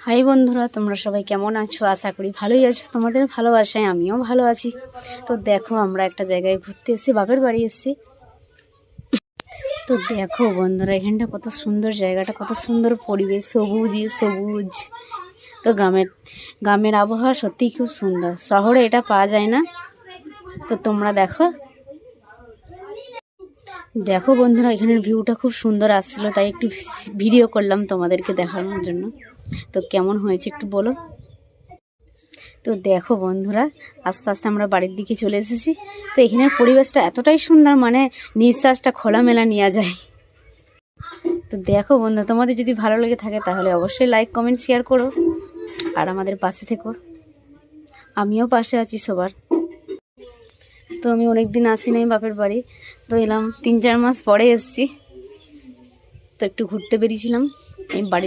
High বন্ধুরা, তোমরা সবাই কেমন আছো? আশা করি ভালোই আছো। তোমাদের ভালোবাসায় আমিও ভালো আছি। তো দেখো, আমরা একটা জায়গায় ঘুরতে এসেছি, বাপের বাড়ি এসেছি। তো দেখো বন্ধুরা, এখানটা কত সুন্দর, জায়গাটা কত সুন্দর, পরিবেশ সবুজই সবুজ। তো গ্রামের আবহাওয়া সত্যিই খুব সুন্দর, শহরে এটা পাওয়া যায় না। তো তোমরা দেখো দেখো বন্ধুরা, এখানের ভিউটা খুব সুন্দর আসছিল, তাই একটু ভিডিও করলাম তোমাদেরকে দেখানোর জন্য। তো কেমন হয়েছে একটু বলো। তো দেখো বন্ধুরা, আস্তে আস্তে আমরা বাড়ির দিকে চলে এসেছি। তো এখানের পরিবেশটা এতটাই সুন্দর, মানে নিঃশ্বাসটা খোলামেলা নেওয়া যায়। তো দেখো বন্ধু, তোমাদের যদি ভালো লেগে থাকে তাহলে অবশ্যই লাইক কমেন্ট শেয়ার করো, আর আমাদের পাশে থেকো। আমিও পাশে আছি সবার। তো আমি অনেক দিন আসি নাই বাপের বাড়ি, তো এলাম 3-4 মাস পরে এসেছি। তো একটু ঘুরতে বেরিয়েছিলাম এই বাড়ি।